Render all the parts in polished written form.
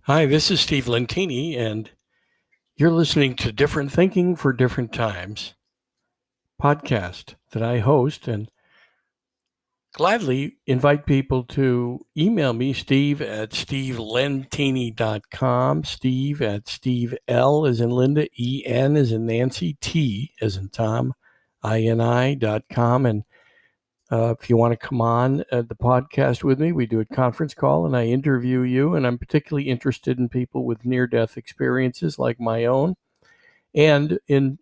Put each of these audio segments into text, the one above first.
Hi, this is Steve Lentini, and you're listening to Different Thinking for Different Times podcast that I host and gladly invite people to email me, Steve at stevelentini.com, Steve at Steve L as in Linda, E-N as in Nancy, T as in Tom, INI.com. And if you want to come on the podcast with me, we do a conference call and I interview you. And I'm particularly interested in people with near death experiences like my own and in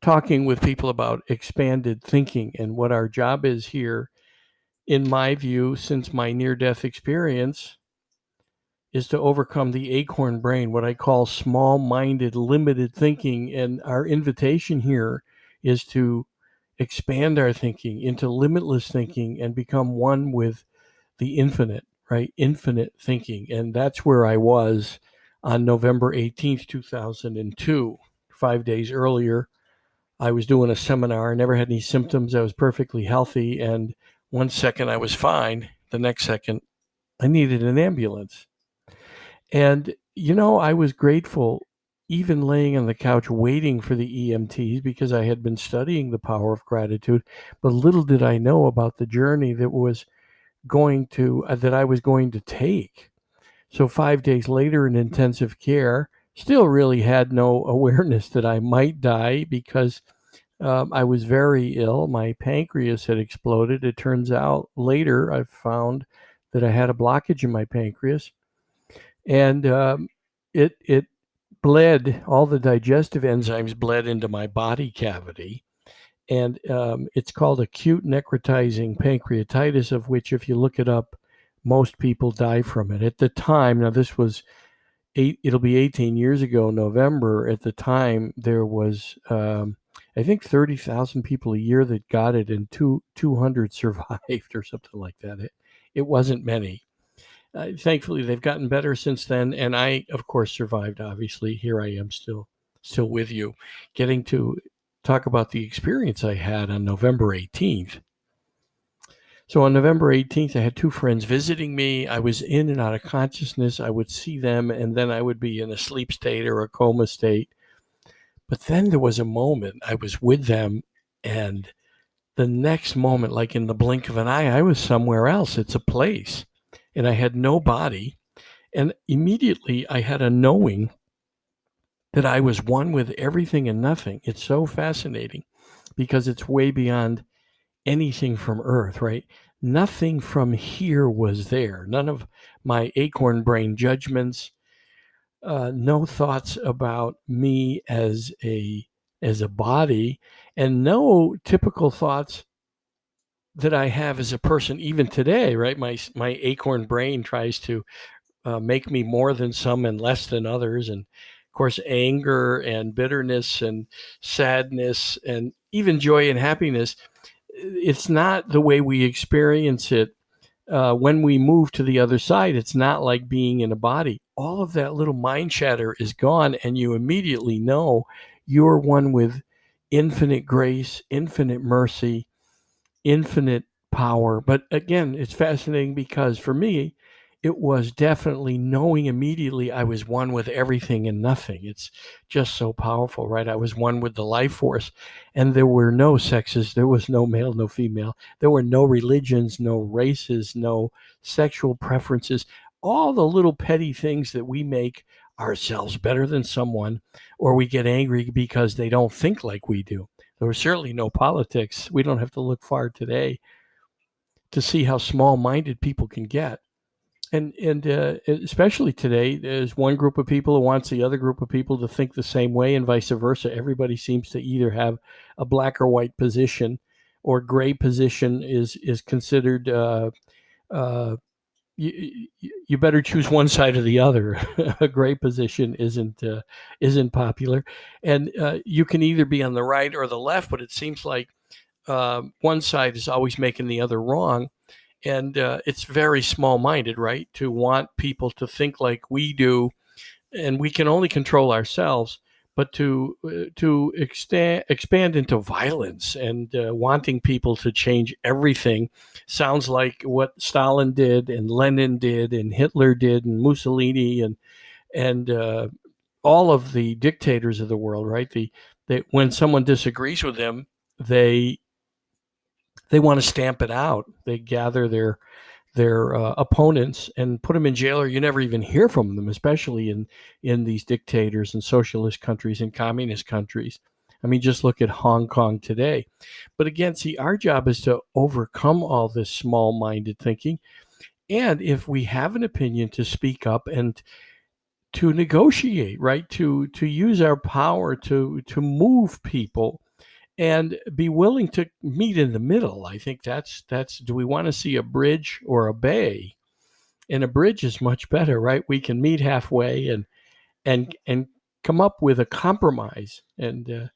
talking with people about expanded thinking and what our job is here. In my view, since my near death experience, is to overcome the acorn brain, what I call small minded, limited thinking. And our invitation here is to expand our thinking into limitless thinking and become one with the infinite, right? Infinite thinking. And that's where I was on November 18th, 2002. 5 days earlier, I was doing a seminar. I never had any symptoms. I was perfectly healthy. And one second I was fine. The next second, I needed an ambulance. And, I was grateful, even laying on the couch waiting for the EMTs, because I had been studying the power of gratitude. But little did I know about the journey that I was going to take. So 5 days later in intensive care, still really had no awareness that I might die because I was very ill. My pancreas had exploded. It turns out later I found that I had a blockage in my pancreas, and it bled. All the digestive enzymes bled into my body cavity, and it's called acute necrotizing pancreatitis, of which, if you look it up, most people die from it. At the time, now this was it'll be 18 years ago, November. At the time, there was, I think, 30,000 people a year that got it, and 200 survived or something like that. It wasn't many. Thankfully, they've gotten better since then, and I, of course, survived. Obviously, here I am still with you, getting to talk about the experience I had on November 18th. So on November 18th, I had two friends visiting me. I was in and out of consciousness. I would see them, and then I would be in a sleep state or a coma state. But then there was a moment I was with them, and the next moment, like in the blink of an eye, I was somewhere else. It's a place, and I had no body. And immediately I had a knowing that I was one with everything and nothing. It's so fascinating because it's way beyond anything from Earth, right? Nothing from here was there. None of my acorn brain judgments, no thoughts about me as a body, and no typical thoughts that I have as a person even today, right? My acorn brain tries to make me more than some and less than others. And of course, anger and bitterness and sadness and even joy and happiness, it's not the way we experience it. When we move to the other side, it's not like being in a body. All of that little mind chatter is gone, and you immediately know you're one with infinite grace, infinite mercy, infinite power. But again, it's fascinating because for me, it was definitely knowing immediately I was one with everything and nothing. It's just so powerful, right? I was one with the life force, and there were no sexes. There was no male, no female. There were no religions, no races, no sexual preferences. All the little petty things that we make ourselves better than someone, or we get angry because they don't think like we do. There was certainly no politics. We don't have to look far today to see how small-minded people can get. And especially today, there's one group of people who wants the other group of people to think the same way, and vice versa. Everybody seems to either have a black or white position, or gray position is considered. You better choose one side or the other. A gray position isn't popular, and you can either be on the right or the left. But it seems like one side is always making the other wrong, and it's very small-minded, right? To want people to think like we do, and we can only control ourselves. but to expand into violence and wanting people to change everything sounds like what Stalin did and Lenin did and Hitler did and Mussolini and all of the dictators of the world, right? When someone disagrees with them, they they want to stamp it out. They gather their opponents and put them in jail, or you never even hear from them, especially in these dictators and socialist countries and communist countries. I mean, just look at Hong Kong today. But again, see, our job is to overcome all this small-minded thinking, and if we have an opinion, to speak up and to negotiate, right? To use our power to move people and be willing to meet in the middle. I think that's do we want to see a bridge or a bay? And a bridge is much better, right? We can meet halfway and come up with a compromise. And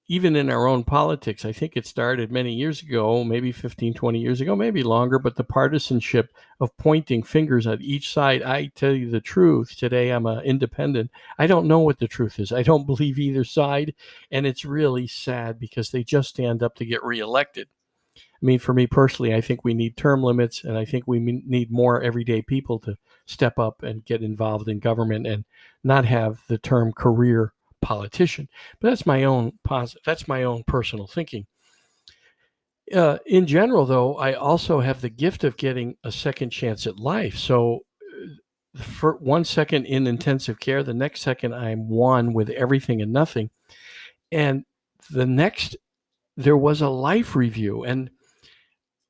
even in our own politics, I think it started many years ago, maybe 15, 20 years ago, maybe longer, but the partisanship of pointing fingers at each side. I tell you the truth, today I'm an independent. I don't know what the truth is. I don't believe either side, and it's really sad because they just stand up to get reelected. I mean, for me personally, I think we need term limits, and I think we need more everyday people to step up and get involved in government and not have the term career politician. But that's my own personal thinking. In general, though, I also have the gift of getting a second chance at life. So, for 1 second in intensive care, the next second I'm one with everything and nothing, and the next there was a life review, and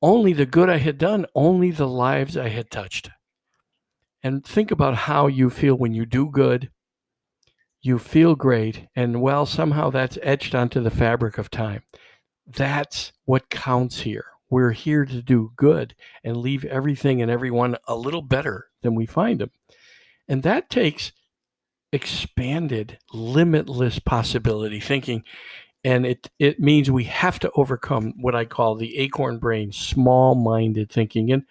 only the good I had done, only the lives I had touched. And think about how you feel when you do good. You feel great, and well, somehow that's etched onto the fabric of time. That's what counts here. We're here to do good and leave everything and everyone a little better than we find them. And that takes expanded, limitless possibility thinking. And it means we have to overcome what I call the acorn brain, small-minded thinking. And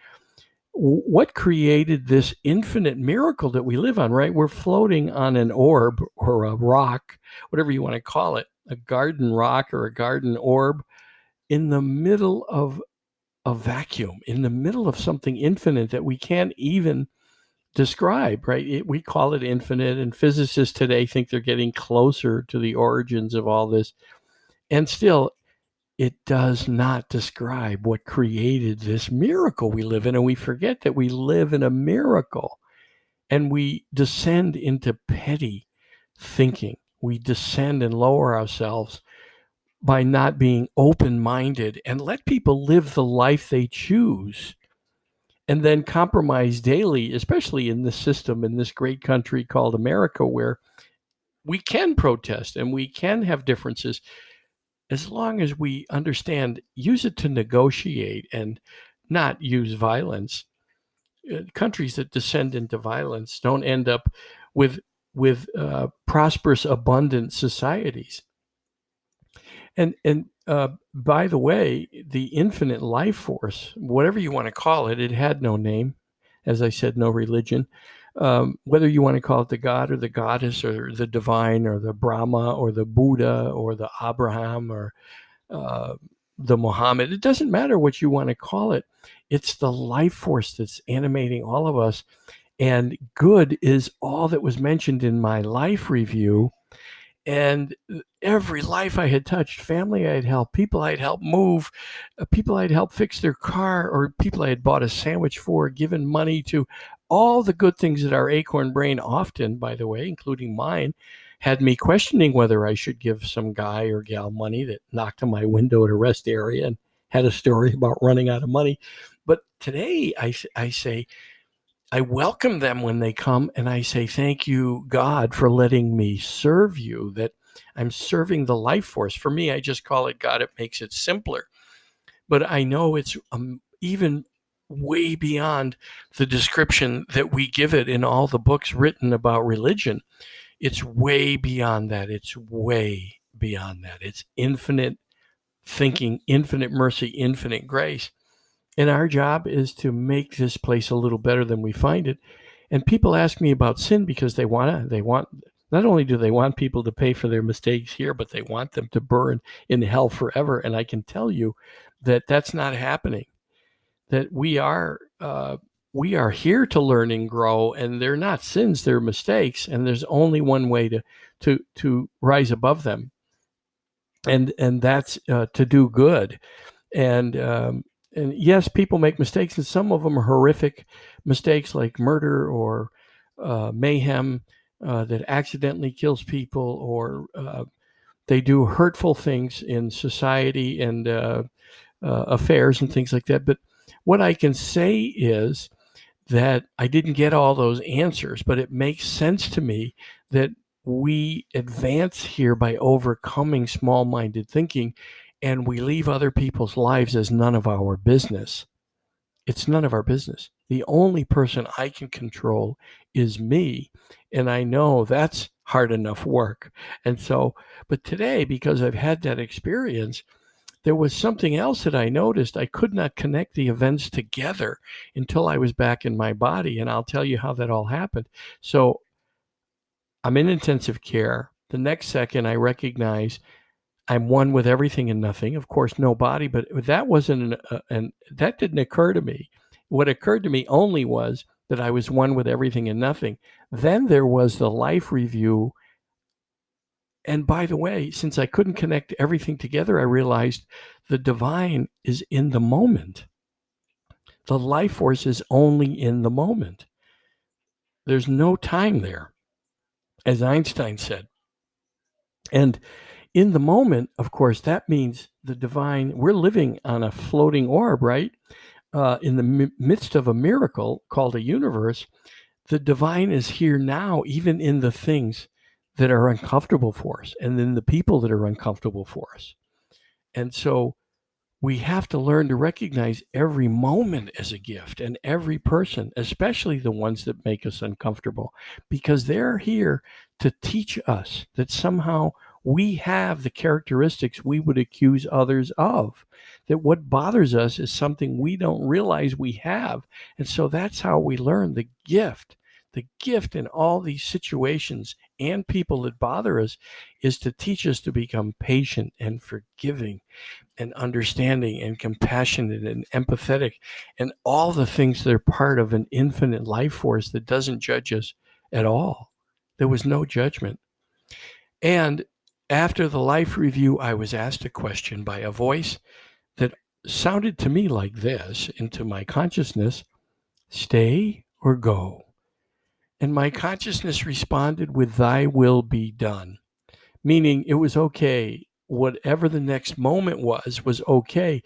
what created this infinite miracle that we live on, right? We're floating on an orb or a rock, whatever you want to call it, a garden rock or a garden orb in the middle of a vacuum, in the middle of something infinite that we can't even describe, right? We call it infinite, and physicists today think they're getting closer to the origins of all this. And still, it does not describe what created this miracle we live in. And we forget that we live in a miracle, and we descend into petty thinking. We descend and lower ourselves by not being open-minded and let people live the life they choose, and then compromise daily, especially in this system, in this great country called America, where we can protest and we can have differences as long as we understand, use it to negotiate and not use violence. Countries that descend into violence don't end up with prosperous, abundant societies. And by the way, the infinite life force, whatever you want to call it, it had no name. As I said, no religion. Whether you want to call it the god or the goddess or the divine or the Brahma or the Buddha or the Abraham or the Mohamed, it doesn't matter what you want to call it. It's the life force that's animating all of us. And good is all that was mentioned in my life review. And every life I had touched, family I had helped, people I had helped move, people I had helped fix their car, or people I had bought a sandwich for, given money to, all the good things that our acorn brain often, by the way, including mine, had me questioning whether I should give some guy or gal money that knocked on my window at a rest area and had a story about running out of money. But today I say, I welcome them when they come, and I say, thank you, God, for letting me serve you, that I'm serving the life force. For me, I just call it God. It makes it simpler. But I know it's even way beyond the description that we give it in all the books written about religion. It's way beyond that. It's way beyond that. It's infinite thinking, infinite mercy, infinite grace. And our job is to make this place a little better than we find it. And people ask me about sin because they want Not only do they want people to pay for their mistakes here, but they want them to burn in hell forever. And I can tell you that that's not happening. That we are here to learn and grow, and they're not sins, they're mistakes, and there's only one way to rise above them, and that's to do good. And yes, people make mistakes, and some of them are horrific mistakes like murder or mayhem that accidentally kills people, or they do hurtful things in society and affairs and things like that. But what I can say is that I didn't get all those answers, but it makes sense to me that we advance here by overcoming small-minded thinking, and we leave other people's lives as none of our business. It's none of our business. The only person I can control is me, and I know that's hard enough work. And so, but today, because I've had that experience, there was something else that I noticed. I could not connect the events together until I was back in my body, and I'll tell you how that all happened. So I'm in intensive care. The next second, I recognize I'm one with everything and nothing. Of course, no body, but that wasn't and that didn't occur to me. What occurred to me only was that I was one with everything and nothing. Then there was the life review. And by the way, since I couldn't connect everything together, I realized the divine is in the moment. The life force is only in the moment. There's no time there, as Einstein said. And in the moment, of course, that means the divine, we're living on a floating orb, right? In the midst of a miracle called a universe, the divine is here now, even in the things that are uncomfortable for us, and in the people that are uncomfortable for us. And so we have to learn to recognize every moment as a gift, and every person, especially the ones that make us uncomfortable, because they're here to teach us that somehow we have the characteristics we would accuse others of, that what bothers us is something we don't realize we have. And so that's how we learn the gift. The gift in all these situations and people that bother us is to teach us to become patient and forgiving and understanding and compassionate and empathetic, and all the things that are part of an infinite life force that doesn't judge us at all. There was no judgment. And after the life review, I was asked a question by a voice that sounded to me like this into my consciousness: stay or go? And my consciousness responded with, thy will be done. Meaning it was okay. Whatever the next moment was okay.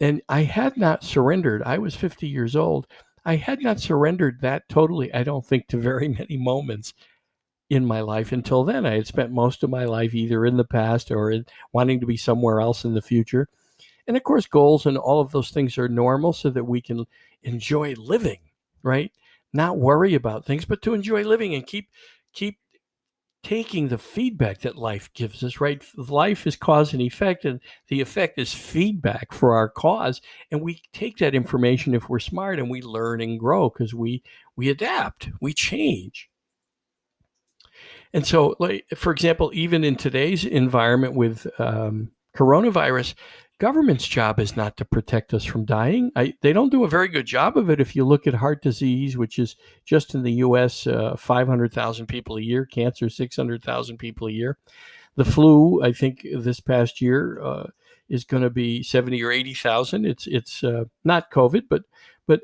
And I had not surrendered. I was 50 years old. I had not surrendered that totally, I don't think, to very many moments in my life until then. I had spent most of my life either in the past or in wanting to be somewhere else in the future. And of course, goals and all of those things are normal so that we can enjoy living, right? Not worry about things, but to enjoy living and keep taking the feedback that life gives us, right? Life is cause and effect, and the effect is feedback for our cause. And we take that information if we're smart, and we learn and grow because we adapt, we change. And so, like, for example, even in today's environment with coronavirus, government's job is not to protect us from dying. They don't do a very good job of it. If you look at heart disease, which is just in the U.S., 500,000 people a year, cancer, 600,000 people a year. The flu, I think this past year is going to be 70 or 80,000. It's not COVID, but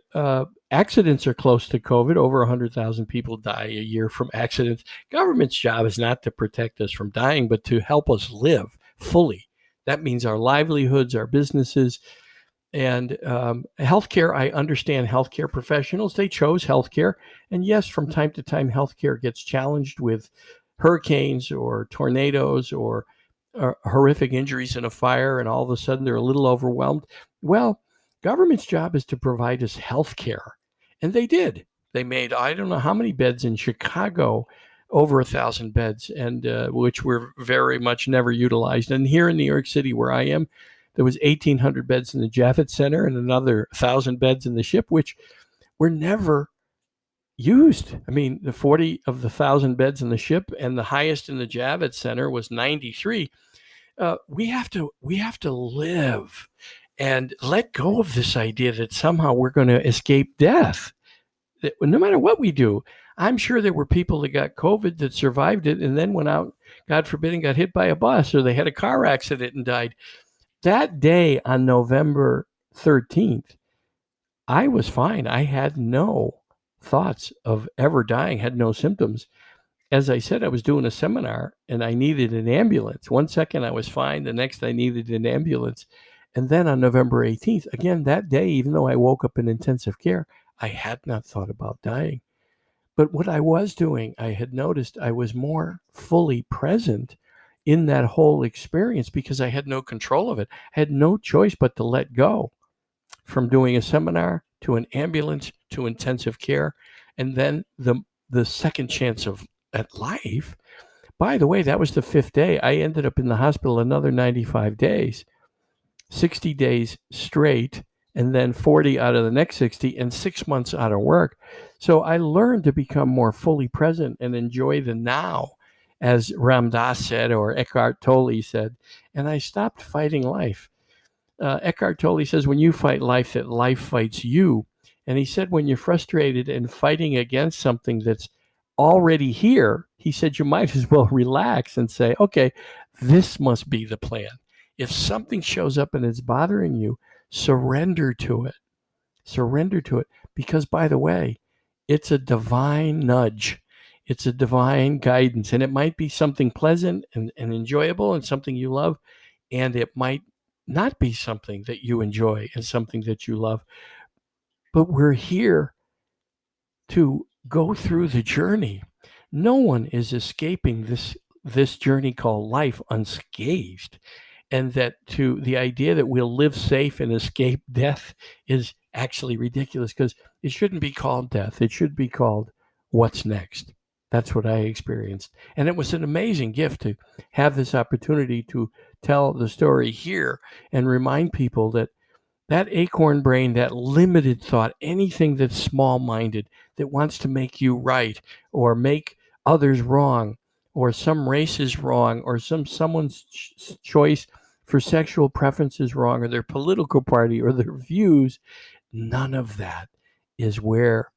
accidents are close to COVID. Over 100,000 people die a year from accidents. Government's job is not to protect us from dying, but to help us live fully. That means our livelihoods, our businesses, and healthcare. I understand healthcare professionals. They chose healthcare. And yes, from time to time, healthcare gets challenged with hurricanes or tornadoes or horrific injuries in a fire, and all of a sudden they're a little overwhelmed. Well, government's job is to provide us healthcare. And they did. They made, I don't know how many beds in Chicago, over 1,000 beds, and which were very much never utilized. And here in New York City, where I am, there was 1,800 beds in the Javits Center and another 1,000 beds in the Ship, which were never used. I mean, the 40 of the 1,000 beds in the ship, and the highest in the Javits Center was 93. We have to live and let go of this idea that somehow we're going to escape death. That no matter what we do, I'm sure there were people that got COVID that survived it and then went out, God forbid, and got hit by a bus, or they had a car accident and died. That day on November 13th, I was fine. I had no thoughts of ever dying, had no symptoms. As I said, I was doing a seminar and I needed an ambulance. 1 second I was fine, the next I needed an ambulance. And then on November 18th, again that day, even though I woke up in intensive care, I had not thought about dying. But what I was doing, I had noticed I was more fully present in that whole experience because I had no control of it. I had no choice but to let go, from doing a seminar to an ambulance to intensive care, and then the second chance of at life. By the way, that was the 5th day. I ended up in the hospital another 95 days, 60 days straight, and then 40 out of the next 60, and 6 months out of work. So I learned to become more fully present and enjoy the now, as Ram Dass said, or Eckhart Tolle said, and I stopped fighting life. Eckhart Tolle says, when you fight life, that life fights you. And he said, when you're frustrated and fighting against something that's already here, he said, you might as well relax and say, okay, this must be the plan. If something shows up and it's bothering you, surrender to it. Surrender to it. Because, by the way, it's a divine nudge. It's a divine guidance. And it might be something pleasant and enjoyable and something you love. And it might not be something that you enjoy and something that you love. But we're here to go through the journey. No one is escaping this journey called life unscathed. And that to the idea that we'll live safe and escape death is actually ridiculous, because it shouldn't be called death. It should be called what's next. That's what I experienced. And it was an amazing gift to have this opportunity to tell the story here and remind people that that acorn brain, that limited thought, anything that's small-minded, that wants to make you right or make others wrong, or some race is wrong, or someone's choice for sexual preference is wrong, or their political party or their views, none of that is where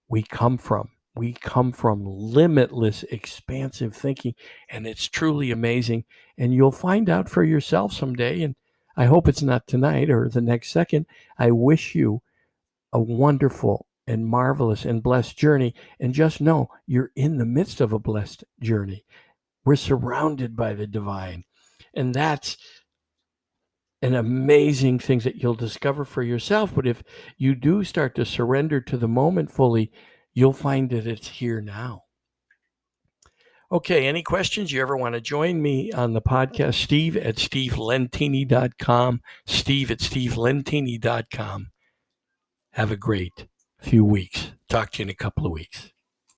we come from. We come from limitless, expansive thinking, and it's truly amazing. And you'll find out for yourself someday, and I hope it's not tonight or the next second. I wish you a wonderful and marvelous and blessed journey. And just know you're in the midst of a blessed journey. We're surrounded by the divine. And that's an amazing thing that you'll discover for yourself. But if you do start to surrender to the moment fully, you'll find that it's here now. Okay, any questions? You ever want to join me on the podcast? Steve at stevelentini.com. Steve at stevelentini.com. Have a great few weeks. Talk to you in a couple of weeks.